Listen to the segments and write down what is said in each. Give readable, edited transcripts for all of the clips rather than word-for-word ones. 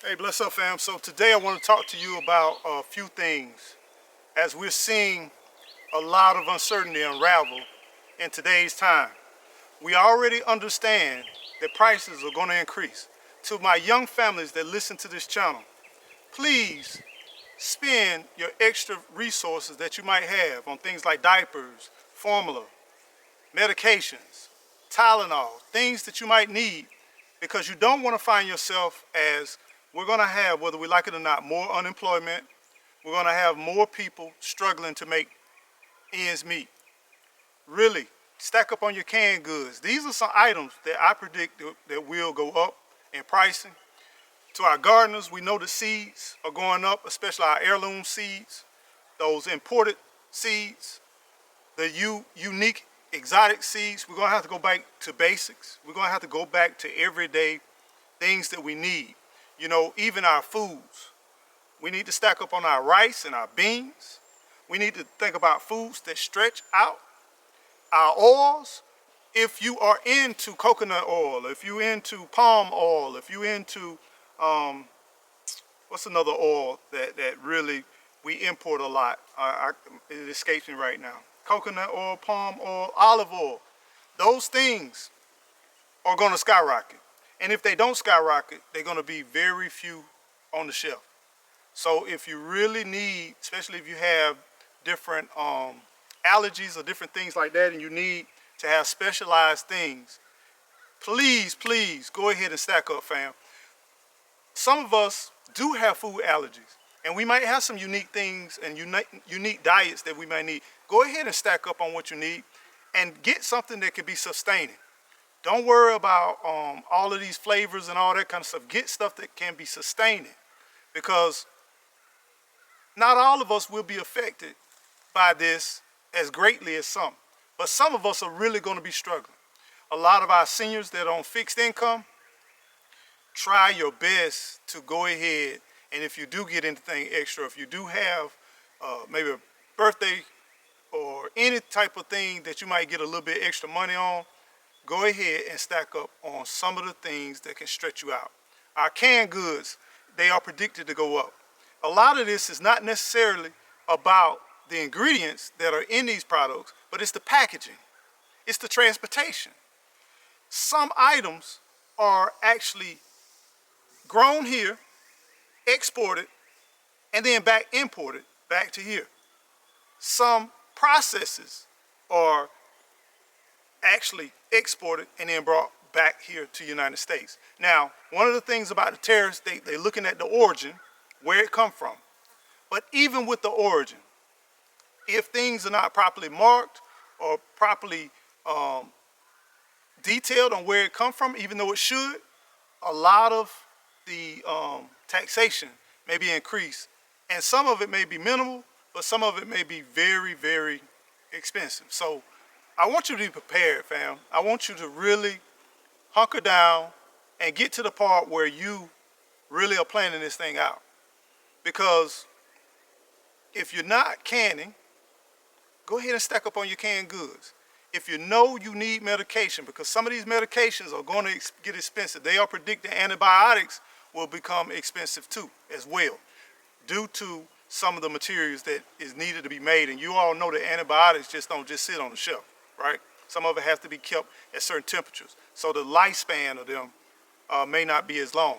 Hey, bless up, fam. So today I want to talk to you about a few things as we're seeing a lot of uncertainty unravel in today's time. We already understand that prices are going to increase. To my young families that listen to this channel, please spend your extra resources that you might have on things like diapers, formula, medications, Tylenol, things that you might need, because you don't want to find yourself as we're going to have, whether we like it or not, more unemployment. We're going to have more people struggling to make ends meet. Really, stack up on your canned goods. These are some items that I predict that will go up in pricing. To our gardeners, we know the seeds are going up, especially our heirloom seeds, those imported seeds, the unique exotic seeds. We're going to have to go back to basics. We're going to have to go back to everyday things that we need. You know, even our foods. We need to stack up on our rice and our beans. We need to think about foods that stretch out. Our oils, if you are into coconut oil, if you're into palm oil, if you're into, what's another oil that really we import a lot? It escapes me right now. Coconut oil, palm oil, olive oil. Those things are going to skyrocket. And if they don't skyrocket, they're going to be very few on the shelf. So if you really need, especially if you have different allergies or different things like that, and you need to have specialized things, please go ahead and stack up, fam. Some of us do have food allergies, and we might have some unique things and unique diets that we might need. Go ahead and stack up on what you need and get something that can be sustaining. Don't worry about all of these flavors and all that kind of stuff. Get stuff that can be sustaining, because not all of us will be affected by this as greatly as some. But some of us are really going to be struggling. A lot of our seniors that are on fixed income, try your best to go ahead, and if you do get anything extra, if you do have maybe a birthday or any type of thing that you might get a little bit extra money on, go ahead and stack up on some of the things that can stretch you out. Our canned goods, they are predicted to go up. A lot of this is not necessarily about the ingredients that are in these products, but it's the packaging. It's the transportation. Some items are actually grown here, exported, and then back imported back to here. Some processes are actually exported and then brought back here to the United States. Now, one of the things about the tariffs, they're looking at the origin, where it come from. But even with the origin, if things are not properly marked or properly detailed on where it come from, even though it should, a lot of the taxation may be increased. And some of it may be minimal, but some of it may be very, very expensive. So I want you to be prepared, fam. I want you to really hunker down and get to the part where you really are planning this thing out. Because if you're not canning, go ahead and stack up on your canned goods. If you know you need medication, because some of these medications are going to get expensive. They are predicting antibiotics will become expensive too, as well, due to some of the materials that is needed to be made. And you all know that antibiotics just don't just sit on the shelf, right? Some of it has to be kept at certain temperatures. So the lifespan of them may not be as long.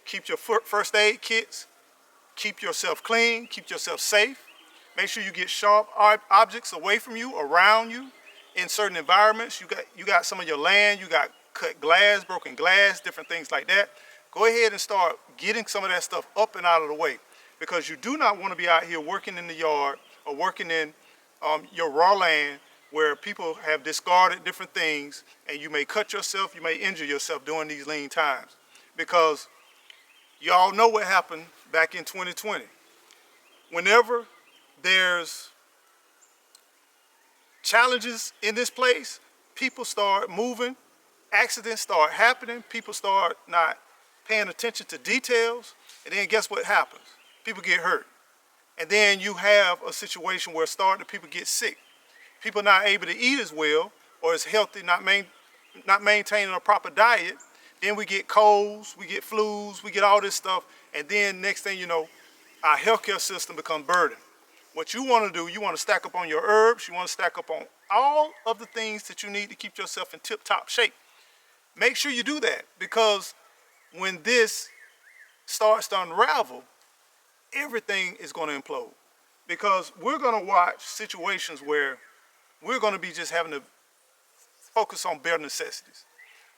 Keep your first aid kits. Keep yourself clean. Keep yourself safe. Make sure you get sharp objects away from you, around you, in certain environments. You got some of your land. You got cut glass, broken glass, different things like that. Go ahead and start getting some of that stuff up and out of the way, because you do not want to be out here working in the yard or working in your raw land where people have discarded different things, and you may cut yourself, you may injure yourself during these lean times. Because y'all know what happened back in 2020. Whenever there's challenges in this place, people start moving, accidents start happening, people start not paying attention to details, and then guess what happens? People get hurt. And then you have a situation where people get sick. People not able to eat as well or as healthy, not maintaining a proper diet. Then we get colds, we get flus, we get all this stuff, and then next thing you know, our healthcare system becomes burdened. What you want to do, you want to stack up on your herbs, you want to stack up on all of the things that you need to keep yourself in tip-top shape. Make sure you do that, because when this starts to unravel, everything is going to implode. Because we're going to watch situations where we're going to be just having to focus on bare necessities.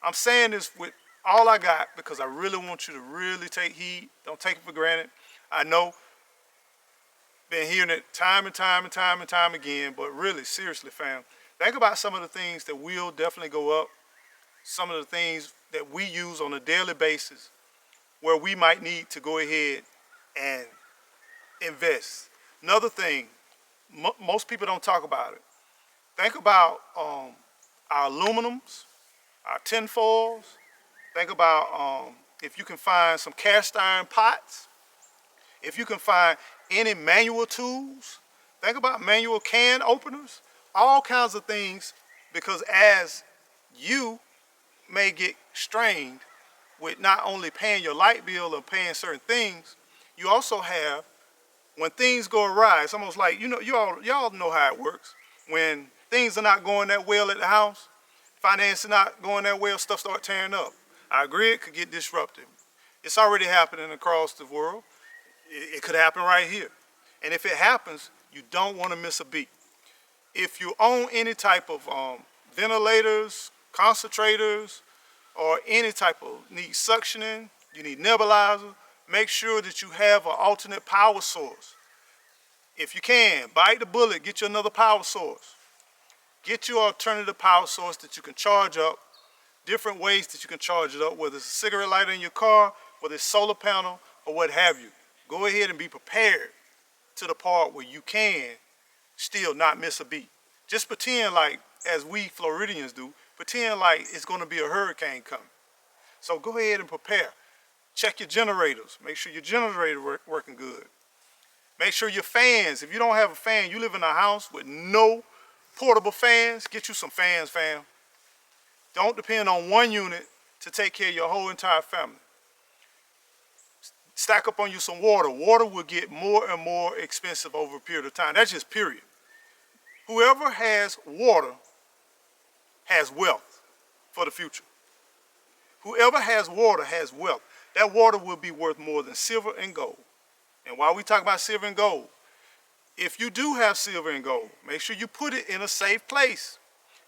I'm saying this with all I got because I really want you to really take heed. Don't take it for granted. I know, been hearing it time and time and time and time again, but really, seriously, fam, think about some of the things that will definitely go up, some of the things that we use on a daily basis where we might need to go ahead and invest. Another thing, most people don't talk about it. Think about our aluminums, our tin foils. Think about if you can find some cast iron pots, if you can find any manual tools. Think about manual can openers, all kinds of things, because as you may get strained with not only paying your light bill or paying certain things, you also have, when things go awry, it's almost like, you know, y'all know how it works. When things are not going that well at the house, finance is not going that well, stuff start tearing up. Our grid could get disrupted. It's already happening across the world. It could happen right here. And if it happens, you don't want to miss a beat. If you own any type of ventilators, concentrators, or any type of need suctioning, you need nebulizer, make sure that you have an alternate power source. If you can, bite the bullet, get you another power source. Get your alternative power source that you can charge up, different ways that you can charge it up, whether it's a cigarette lighter in your car, whether it's solar panel, or what have you. Go ahead and be prepared to the part where you can still not miss a beat. Just pretend like, as we Floridians do, pretend like it's going to be a hurricane coming. So go ahead and prepare. Check your generators. Make sure your generator working good. Make sure your fans, if you don't have a fan, you live in a house with no portable fans, get you some fans, fam. Don't depend on one unit to take care of your whole entire family. Stack up on you some water. Water will get more and more expensive over a period of time. That's just period. Whoever has water has wealth for the future. Whoever has water has wealth. That water will be worth more than silver and gold. And while we talk about silver and gold, if you do have silver and gold, make sure you put it in a safe place.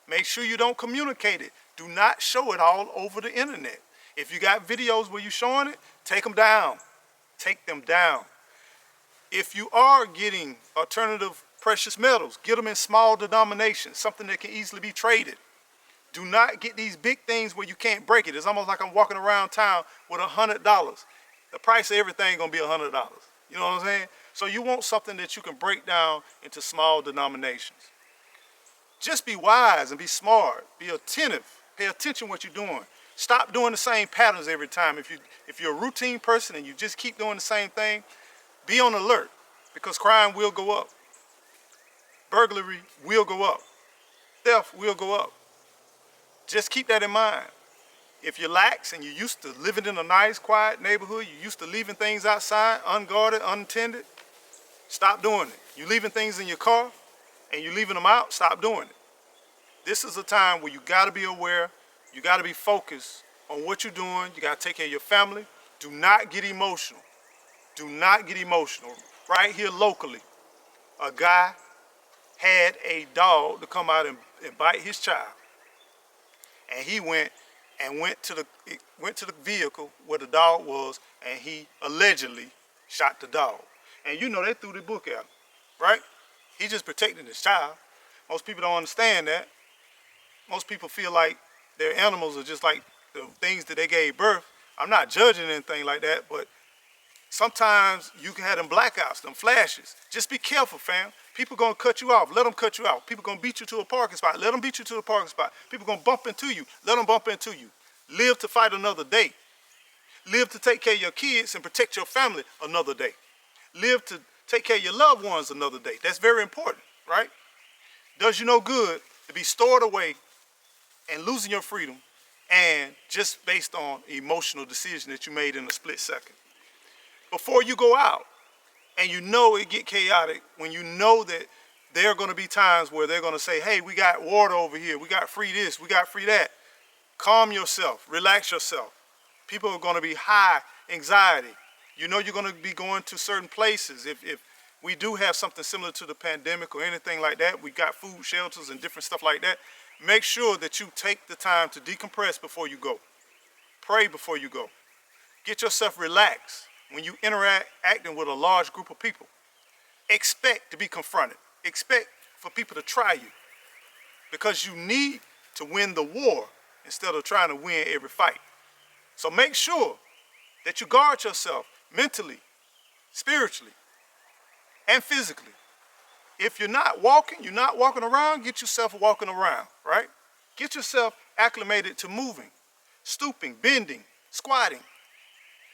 Make sure you don't communicate it. Do not show it all over the internet. If you got videos where you're showing it, take them down. Take them down. If you are getting alternative precious metals, get them in small denominations, something that can easily be traded. Do not get these big things where you can't break it. It's almost like I'm walking around town with $100. The price of everything gonna be $100. You know what I'm saying? So you want something that you can break down into small denominations. Just be wise and be smart. Be attentive. Pay attention to what you're doing. Stop doing the same patterns every time. If you're a routine person and you just keep doing the same thing, be on alert, because crime will go up. Burglary will go up. Theft will go up. Just keep that in mind. If you're lax and you're used to living in a nice, quiet neighborhood, you're used to leaving things outside, unguarded, unattended, stop doing it. You're leaving things in your car and you're leaving them out, stop doing it. This is a time where you gotta be aware, you gotta be focused on what you're doing, you gotta take care of your family. Do not get emotional. Do not get emotional. Right here locally, a guy had a dog to come out and bite his child. And he went to the vehicle where the dog was, and he allegedly shot the dog. And you know, they threw the book at him, right? He just protecting his child. Most people don't understand that. Most people feel like their animals are just like the things that they gave birth. I'm not judging anything like that, but sometimes you can have them blackouts, them flashes. Just be careful, fam. People gonna cut you off, let them cut you out. People gonna beat you to a parking spot, let them beat you to a parking spot. People gonna bump into you, let them bump into you. Live to fight another day. Live to take care of your kids and protect your family another day. Live to take care of your loved ones another day. That's very important, right? Does you no good to be stored away and losing your freedom and just based on emotional decision that you made in a split second. Before you go out, and you know it get chaotic, when you know that there are going to be times where they're going to say, hey, we got water over here, we got free this, we got free that. Calm yourself, relax yourself. People are going to be high anxiety. You know you're going to be going to certain places. If we do have something similar to the pandemic or anything like that, we got food shelters and different stuff like that. Make sure that you take the time to decompress before you go. Pray before you go. Get yourself relaxed. When you interacting with a large group of people, expect to be confronted. Expect for people to try you, because you need to win the war instead of trying to win every fight. So make sure that you guard yourself mentally, spiritually, and physically. If you're not walking around, get yourself walking around, right? Get yourself acclimated to moving, stooping, bending, squatting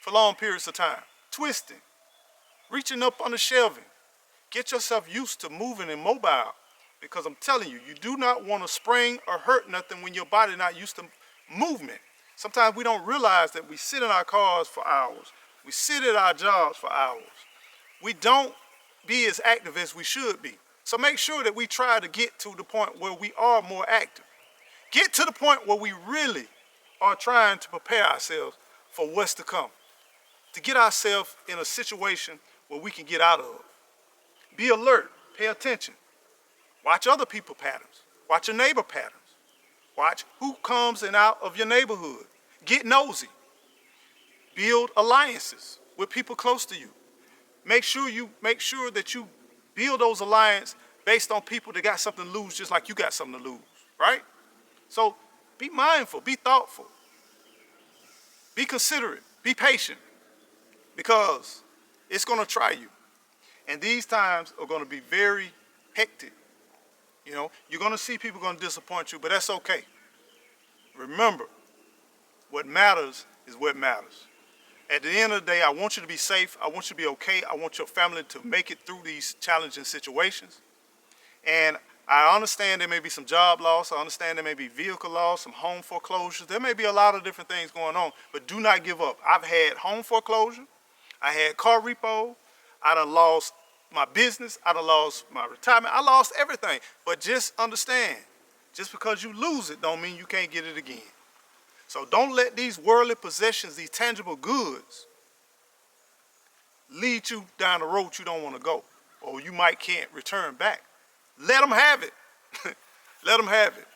for long periods of time, twisting, reaching up on the shelving. Get yourself used to moving and mobile, because I'm telling you, you do not want to sprain or hurt nothing when your body not used to movement. Sometimes we don't realize that we sit in our cars for hours. We sit at our jobs for hours. We don't be as active as we should be. So make sure that we try to get to the point where we are more active. Get to the point where we really are trying to prepare ourselves for what's to come. To get ourselves in a situation where we can get out of. Be alert, pay attention. Watch other people's patterns. Watch your neighbor patterns. Watch who comes in out of your neighborhood. Get nosy. Build alliances with people close to you. Make sure that you build those alliances based on people that got something to lose, just like you got something to lose, right? So be mindful, be thoughtful, be considerate, be patient, because it's going to try you. And these times are going to be very hectic. You know, you're going to see people going to disappoint you, but that's okay. Remember, what matters is what matters. At the end of the day, I want you to be safe. I want you to be okay. I want your family to make it through these challenging situations. And I understand there may be some job loss. I understand there may be vehicle loss, some home foreclosures. There may be a lot of different things going on, but do not give up. I've had home foreclosure. I had car repo. I done lost my business. I done lost my retirement. I lost everything. But just understand, just because you lose it don't mean you can't get it again. So don't let these worldly possessions, these tangible goods, lead you down the road you don't want to go, or you might can't return back. Let them have it. Let them have it.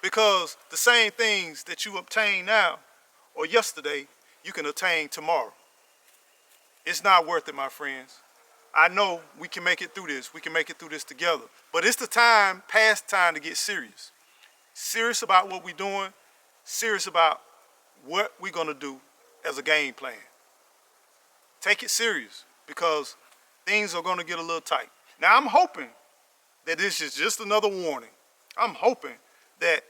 Because the same things that you obtain now or yesterday, you can obtain tomorrow. It's not worth it, my friends. I know we can make it through this. We can make it through this together. But it's the time, past time, to get serious. Serious about what we're doing. Serious about what we're going to do as a game plan. Take it serious, because things are going to get a little tight. Now, I'm hoping that this is just another warning. I'm hoping that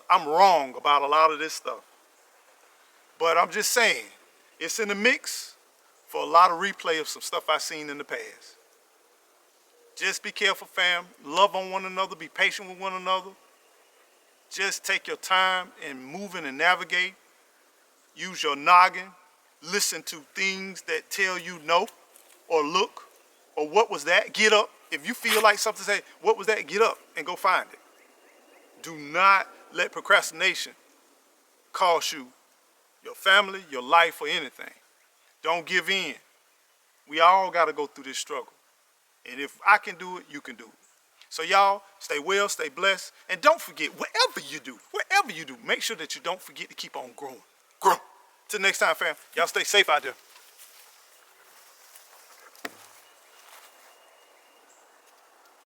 I'm wrong about a lot of this stuff. But I'm just saying, it's in the mix for a lot of replay of some stuff I've seen in the past. Just be careful, fam. Love on one another. Be patient with one another. Just take your time in moving and navigate. Use your noggin. Listen to things that tell you no, or look, or what was that? Get up. If you feel like something, say, what was that? Get up and go find it. Do not let procrastination cost you your family, your life, or anything. Don't give in. We all got to go through this struggle. And if I can do it, you can do it. So y'all, stay well, stay blessed, and don't forget, whatever you do, make sure that you don't forget to keep on growing. Grow. Till next time, fam. Y'all stay safe out there.